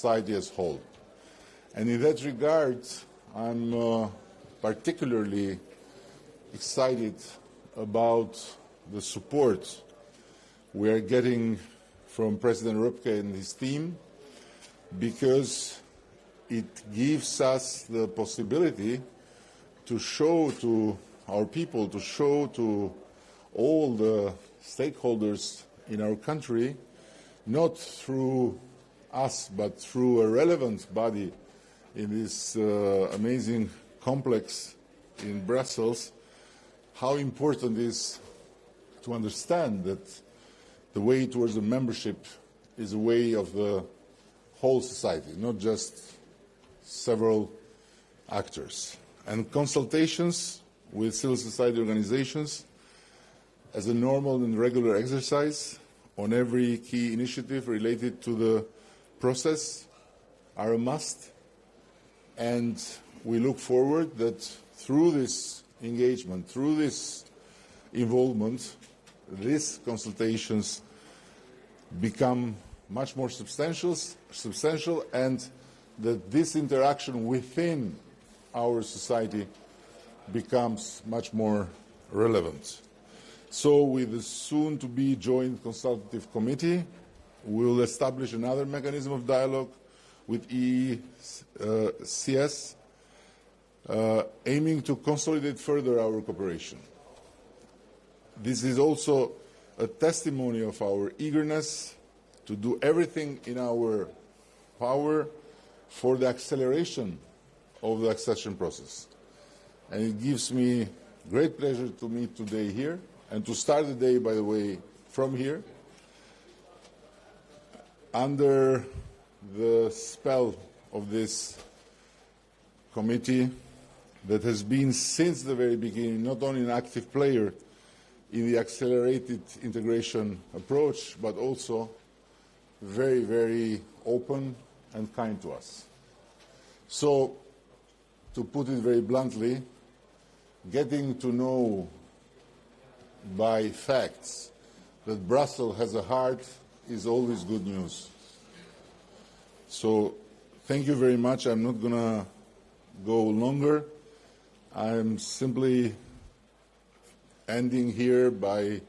society as a whole. And in that regard, I'm particularly excited about the support we are getting from President Ropke and his team, because it gives us the possibility to show to our people, to show to all the stakeholders in our country, not through us, but through a relevant body in this amazing complex in Brussels, how important it is to understand that the way towards the membership is a way of the whole society, not just several actors. And consultations with civil society organizations as a normal and regular exercise on every key initiative related to the process are a must. And we look forward that through this engagement, through this involvement, these consultations become much more substantial, and that this interaction within our society becomes much more relevant. So with the soon-to-be joint consultative committee, we will establish another mechanism of dialogue with EESC, aiming to consolidate further our cooperation. This is also a testimony of our eagerness to do everything in our power for the acceleration of the accession process. And it gives me great pleasure to meet today here and to start the day, by the way, from here, under the spell of this committee that has been since the very beginning not only an active player in the accelerated integration approach, but also very, very open and kind to us. So, to put it very bluntly, getting to know by facts that Brussels has a heart is always good news. So, thank you very much. I'm not going to go longer. I'm simply ending here by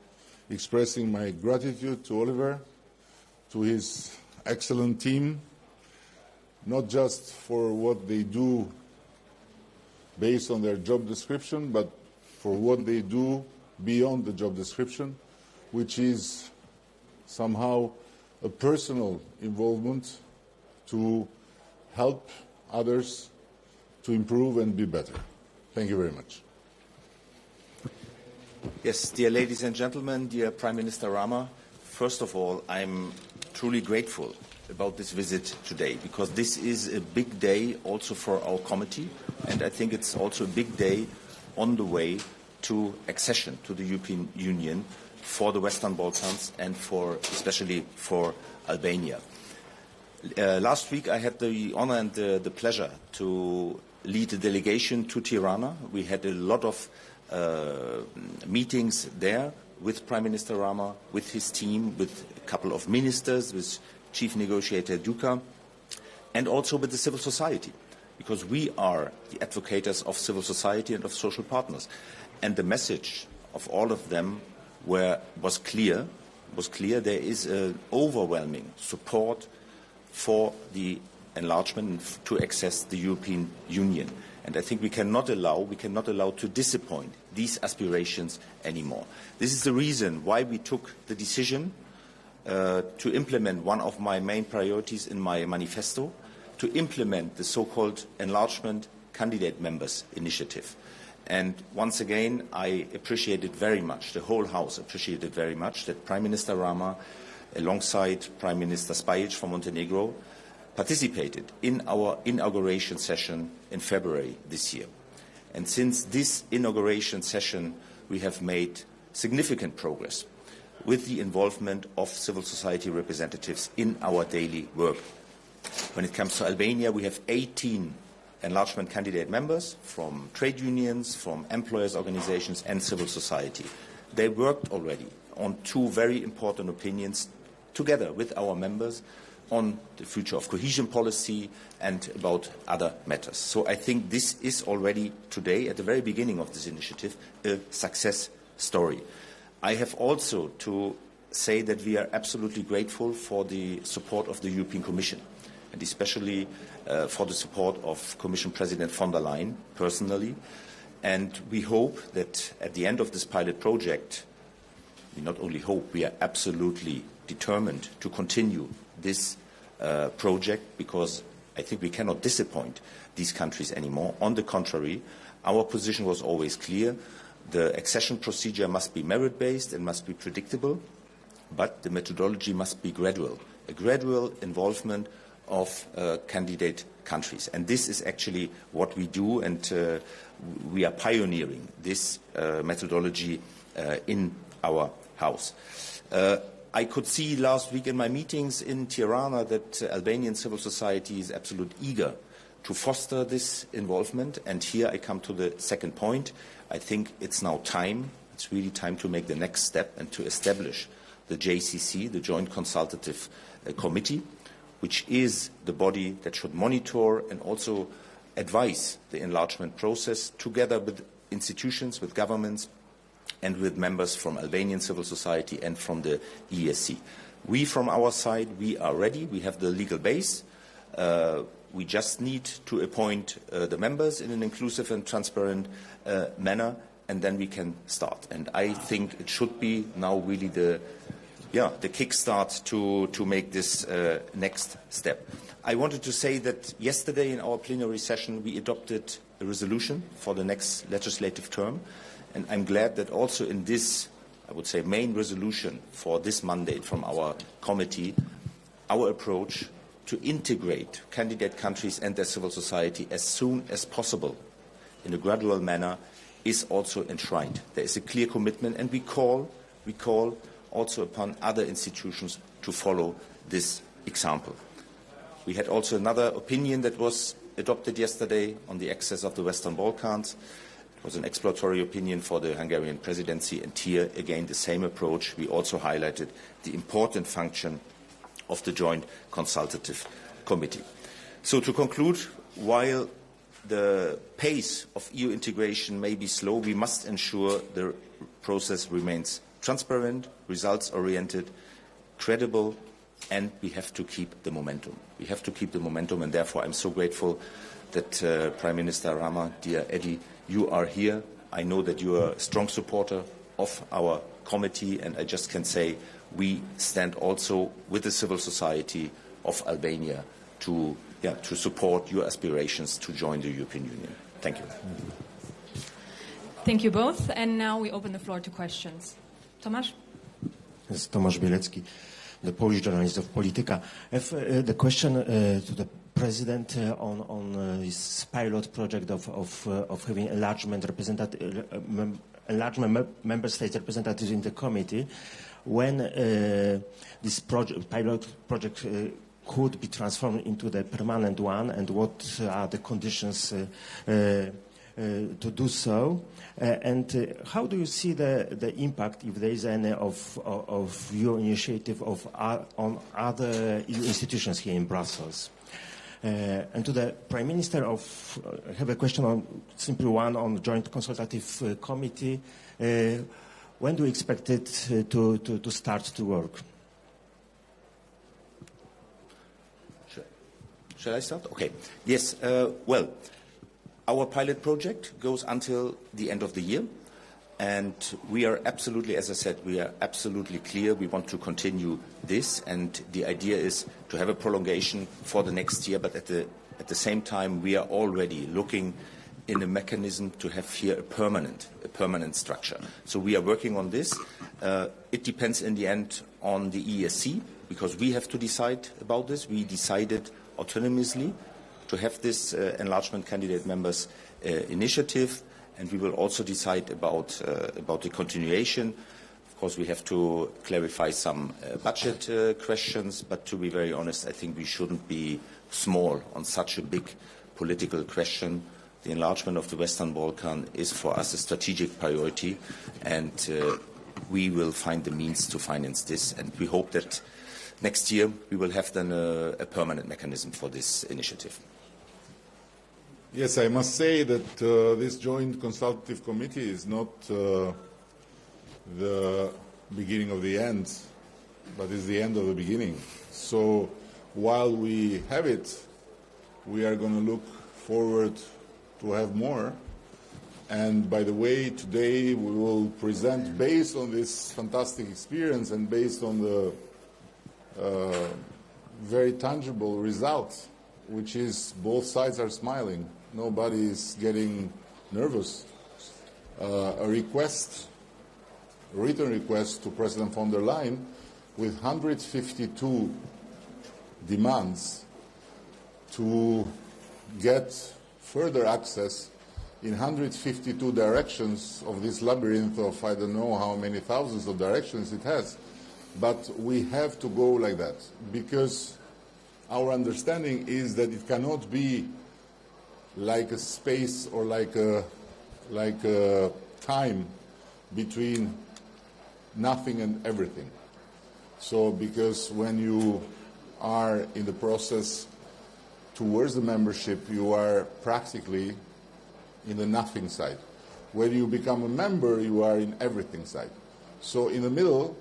expressing my gratitude to Oliver, to his excellent team, not just for what they do based on their job description, but for what they do beyond the job description, which is somehow a personal involvement to help others to improve and be better. Thank you very much. Yes, dear ladies and gentlemen, dear Prime Minister Rama, first of all, I'm truly grateful about this visit today, because this is a big day also for our committee, and I think it's also a big day on the way to accession to the European Union for the Western Balkans and especially for Albania. Last week I had the honor and the pleasure to lead a delegation to Tirana. We had a lot of meetings there with Prime Minister Rama, with his team, with a couple of ministers, with Chief Negotiator Duka, and also with the civil society, because we are the advocates of civil society and of social partners. And the message of all of them was clear. There is an overwhelming support for the enlargement to access the European Union. And I think we cannot allow to disappoint these aspirations anymore. This is the reason why we took the decision to implement one of my main priorities in my manifesto, to implement the so-called enlargement candidate members initiative. And once again, I appreciated very much, the whole House appreciated very much, that Prime Minister Rama, alongside Prime Minister Spajic from Montenegro, participated in our inauguration session in February this year. And since this inauguration session, we have made significant progress with the involvement of civil society representatives in our daily work. When it comes to Albania, we have 18 enlargement candidate members from trade unions, from employers' organizations and civil society. They worked already on two very important opinions together with our members on the future of cohesion policy and about other matters. So I think this is already today, at the very beginning of this initiative, a success story. I have also to say that we are absolutely grateful for the support of the European Commission, and especially for the support of Commission President von der Leyen personally. And we hope that at the end of this pilot project, we not only hope, we are absolutely determined to continue this project, because I think we cannot disappoint these countries anymore. On the contrary, our position was always clear. The accession procedure must be merit-based and must be predictable, but the methodology must be gradual, a gradual involvement of candidate countries. And this is actually what we do, and we are pioneering this methodology in our house. I could see last week in my meetings in Tirana that Albanian civil society is absolutely eager to foster this involvement. And here I come to the second point. I think it's now time, it's really time to make the next step and to establish the JCC, the Joint Consultative Committee, which is the body that should monitor and also advise the enlargement process together with institutions, with governments, and with members from Albanian civil society and from the EESC. We, from our side, we are ready. We have the legal base. We just need to appoint the members in an inclusive and transparent manner, and then we can start. And I think it should be now really the kickstart to make this next step. I wanted to say that yesterday in our plenary session we adopted a resolution for the next legislative term, and I'm glad that also in this, I would say, main resolution for this mandate from our committee, our approach to integrate candidate countries and their civil society as soon as possible in a gradual manner is also enshrined. There is a clear commitment, and we call also upon other institutions to follow this example. We had also another opinion that was adopted yesterday on the access of the Western Balkans. It was an exploratory opinion for the Hungarian presidency, and here again the same approach. We also highlighted the important function of the Joint Consultative Committee. So to conclude, while the pace of EU integration may be slow, we must ensure the process remains transparent, results-oriented, credible, and we have to keep the momentum. We have to keep the momentum, and therefore I'm so grateful that Prime Minister Rama, dear Eddie, you are here. I know that you are a strong supporter of our committee, and I just can say we stand also with the civil society of Albania to support your aspirations to join the European Union. Thank you. Thank you both, and now we open the floor to questions. Tomasz? Yes, Tomasz Bielecki, the Polish journalist of Polityka. I have the question to the President on this pilot project of having enlargement member states representatives in the committee. When this pilot project could be transformed into the permanent one, and what are the conditions to do so, and how do you see the impact, if there is any, of your initiative on other institutions here in Brussels? And to the Prime Minister, I have a question on simply one on the Joint Consultative Committee. When do you expect it to start to work? Shall I start? Okay. Yes. Well, our pilot project goes until the end of the year, and we are absolutely, as I said, we are absolutely clear. We want to continue this, and the idea is to have a prolongation for the next year. But at the same time, we are already looking in a mechanism to have here a permanent structure. So we are working on this. It depends in the end on the EESC, because we have to decide about this. We decided autonomously to have this enlargement candidate members initiative, and we will also decide about the continuation. Of course, we have to clarify some budget questions, but to be very honest, I think we shouldn't be small on such a big political question. The enlargement of the Western Balkans is for us a strategic priority, and we will find the means to finance this, and we hope that next year we will have then a permanent mechanism for this initiative. Yes, I must say that this joint consultative committee is not the beginning of the end, but is the end of the beginning. So while we have it, we are going to look forward to have more. And by the way, today we will present, based on this fantastic experience and based on the very tangible results, which is both sides are smiling. Nobody is getting nervous. A written request to President von der Leyen with 152 demands to get further access in 152 directions of this labyrinth of I don't know how many thousands of directions it has. But we have to go like that, because our understanding is that it cannot be like a space or like a time between nothing and everything. So because when you are in the process towards the membership, you are practically in the nothing side. When you become a member, you are in everything side. So in the middle,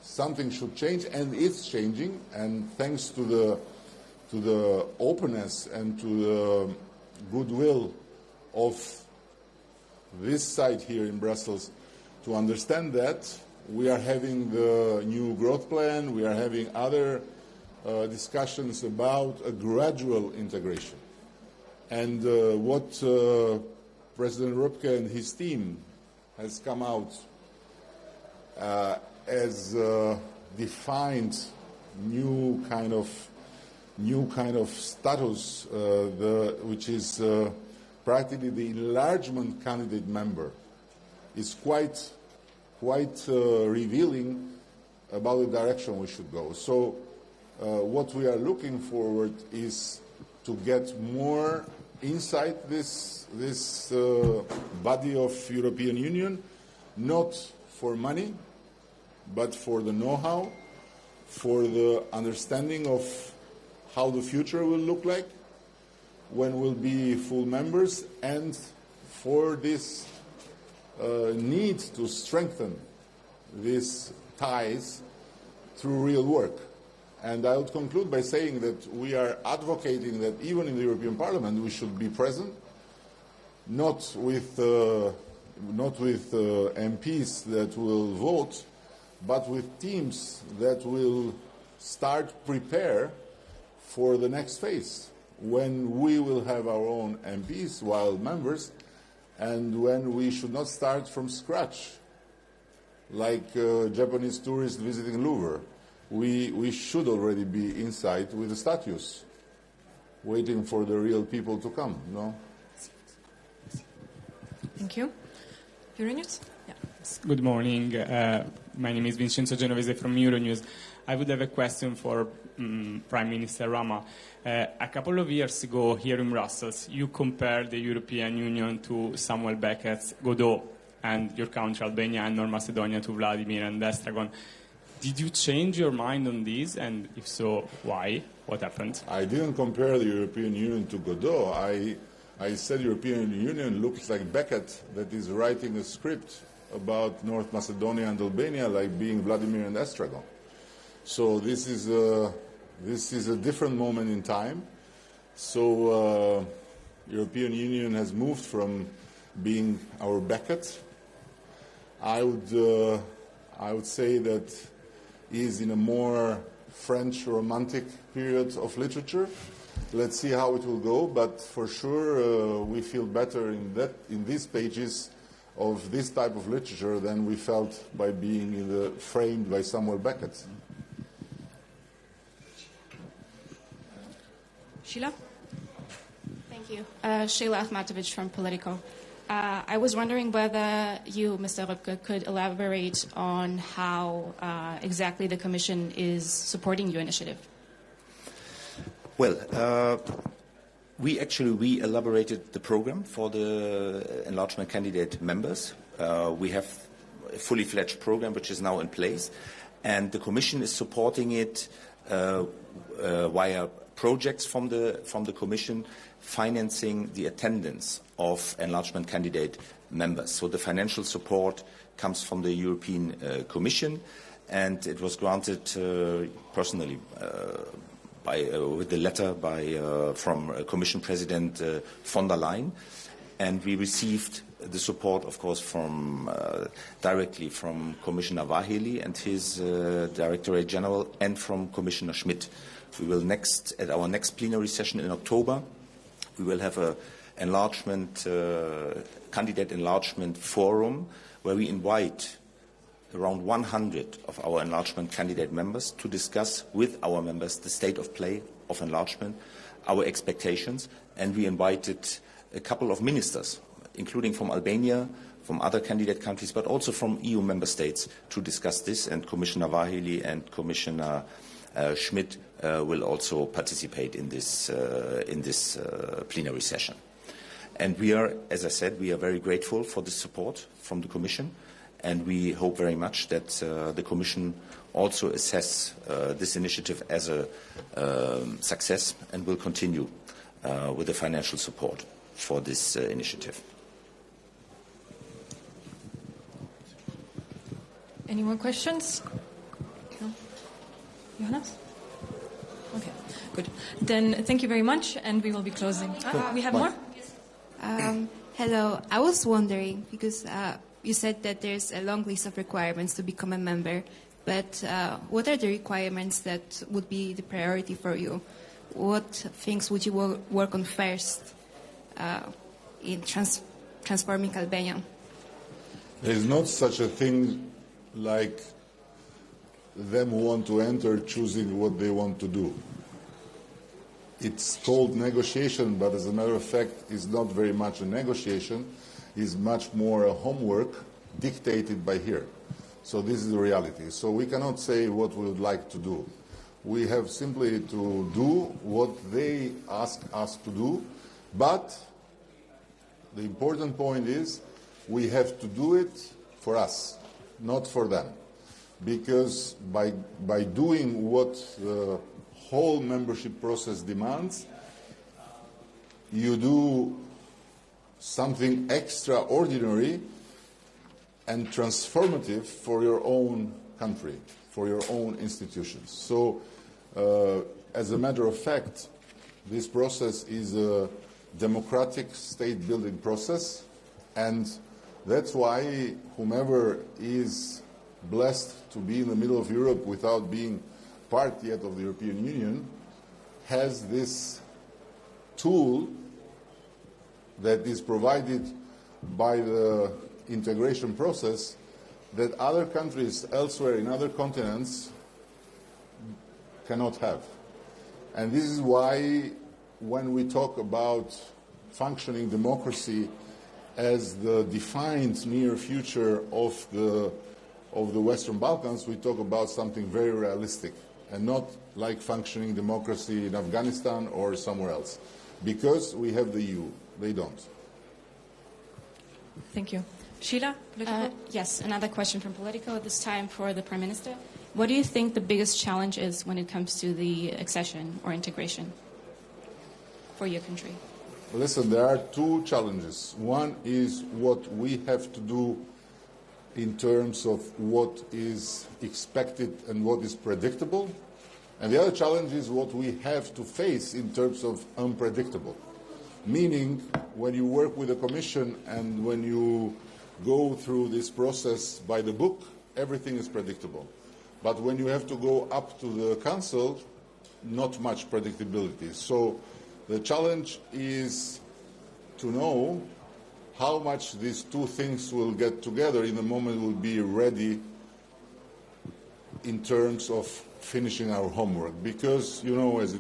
something should change, and it's changing, and thanks to the openness and to the goodwill of this side here in Brussels to understand that, we are having the new growth plan, we are having other discussions about a gradual integration. And what President Ropke and his team has come out as defined new kind of status, which is practically the enlargement candidate member, is quite revealing about the direction we should go. So what we are looking forward is to get more inside this body of European Union, not for money, but for the know-how, for the understanding of how the future will look like when we'll be full members, and for this need to strengthen these ties through real work. And I would conclude by saying that we are advocating that even in the European Parliament we should be present, not with MPs that will vote, but with teams that will prepare for the next phase, when we will have our own MPs while members, and when we should not start from scratch, like Japanese tourists visiting Louvre. We should already be inside with the statues, waiting for the real people to come, no? Thank you. Euronews? Yeah. Good morning. My name is Vincenzo Genovese from Euronews. I would have a question for Prime Minister Rama. A couple of years ago, here in Brussels, you compared the European Union to Samuel Beckett's Godot, and your country, Albania and North Macedonia, to Vladimir and Estragon. Did you change your mind on this, and if so, why? What happened? I didn't compare the European Union to Godot. I said European Union looks like Becket, that is writing a script about North Macedonia and Albania like being Vladimir and Estragon. So this is a different moment in time. So European Union has moved from being our Becket. I would say that is in a more French romantic period of literature. Let's see how it will go, but for sure we feel better in these pages of this type of literature than we felt by being framed by Samuel Beckett. Sheila? Thank you. Sheila Ahmatovic from Politico. I was wondering whether you, Mr. Ropke, could elaborate on how exactly the Commission is supporting your initiative. Well, we elaborated the program for the enlargement candidate members. We have a fully fledged program which is now in place, and the Commission is supporting it via projects from the Commission financing the attendance of enlargement candidate members. So the financial support comes from the European Commission, and it was granted personally with the letter from Commission President von der Leyen, and we received the support, of course, directly from Commissioner Vaheli and his Directorate General, and from Commissioner Schmidt. We will at our next plenary session in October, we will have a candidate enlargement forum where we invite around 100 of our enlargement candidate members to discuss with our members the state of play of enlargement, our expectations, and we invited a couple of ministers, including from Albania, from other candidate countries, but also from EU member states, to discuss this, and Commissioner Vaheli and Commissioner Schmidt will also participate in this plenary session. And we are, as I said, we are very grateful for the support from the Commission, and we hope very much that the Commission also assess this initiative as a success and will continue with the financial support for this initiative. Any more questions? No? Johannes? Okay, good. Then thank you very much, and we will be closing. We have more? Hello. I was wondering, because you said that there's a long list of requirements to become a member, but what are the requirements that would be the priority for you? What things would you work on first in transforming Albania? There is not such a thing like them who want to enter choosing what they want to do. It's called negotiation, but as a matter of fact, it's not very much a negotiation. It's much more a homework dictated by here. So this is the reality. So we cannot say what we would like to do. We have simply to do what they ask us to do, but the important point is we have to do it for us, not for them. Because by doing what the whole membership process demands, you do something extraordinary and transformative for your own country, for your own institutions. So, as a matter of fact, this process is a democratic state-building process, and that's why whomever is blessed to be in the middle of Europe without being part yet of the European Union has this tool that is provided by the integration process that other countries elsewhere in other continents cannot have. And this is why when we talk about functioning democracy as the defined near future of the Western Balkans, we talk about something very realistic and not like functioning democracy in Afghanistan or somewhere else. Because we have the EU, they don't. Thank you. Sheila, Politico? Yes, another question from Politico, this time for the Prime Minister. What do you think the biggest challenge is when it comes to the accession or integration for your country? Listen, there are two challenges. One is what we have to do in terms of what is expected and what is predictable. And the other challenge is what we have to face in terms of unpredictable. Meaning, when you work with the Commission and when you go through this process by the book, everything is predictable. But when you have to go up to the Council, not much predictability. So the challenge is to know how much these two things will get together in the moment we'll be ready in terms of finishing our homework. Because, you know, as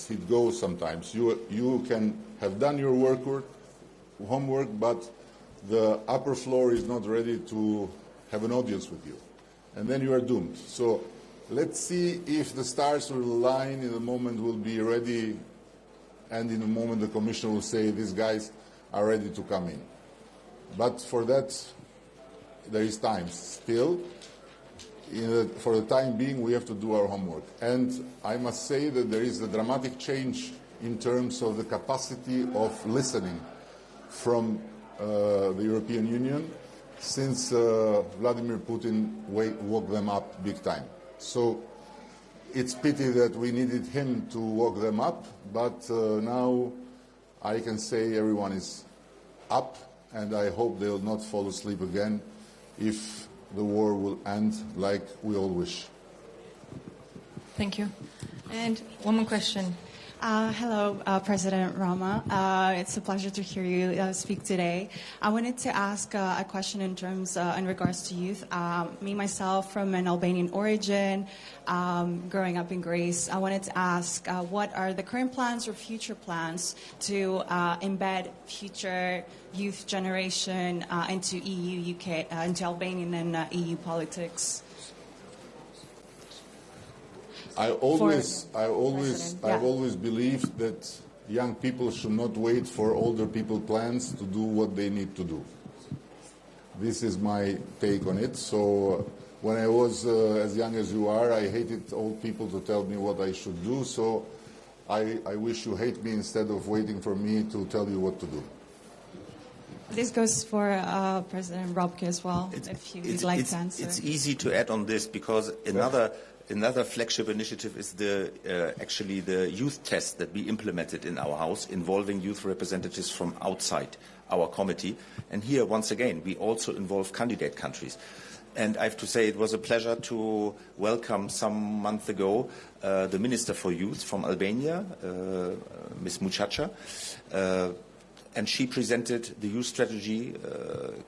it goes sometimes, you can have done your homework, but the upper floor is not ready to have an audience with you. And then you are doomed. So let's see if the stars will align in the moment we'll be ready, and in the moment the Commission will say these guys are ready to come in. But for that, there is time still. for the time being, we have to do our homework. And I must say that there is a dramatic change in terms of the capacity of listening from the European Union since Vladimir Putin woke them up big time. So it's pity that we needed him to wake them up, but now I can say everyone is up, and I hope they will not fall asleep again if the war will end like we all wish. Thank you. And one more question. Hello, President Rama. It's a pleasure to hear you speak today. I wanted to ask a question in regards to youth. Me, myself, from an Albanian origin, growing up in Greece, I wanted to ask what are the current plans or future plans to embed future youth generation into EU, UK, into Albanian and EU politics? I've always believed that young people should not wait for older people plans to do what they need to do. This is my take on it. So when I was as young as you are, I hated old people to tell me what I should do. So I wish you hate me instead of waiting for me to tell you what to do. This goes for President Ropke as well, if you'd like to answer. It's easy to add on this because another flagship initiative is actually the youth test that we implemented in our house, involving youth representatives from outside our committee. And here, once again, we also involve candidate countries. And I have to say it was a pleasure to welcome some month ago the Minister for Youth from Albania, Ms. Muchacha. And she presented the youth strategy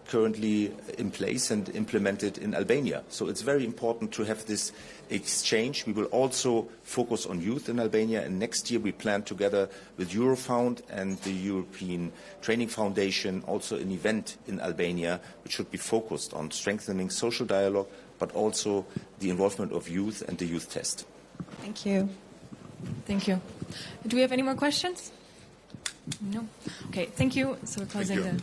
currently in place and implemented in Albania. So it's very important to have this exchange. We will also focus on youth in Albania, and next year we plan together with Eurofound and the European Training Foundation also an event in Albania which should be focused on strengthening social dialogue, but also the involvement of youth and the youth test. Thank you. Thank you. Do we have any more questions? No. Okay, thank you. So we're closing the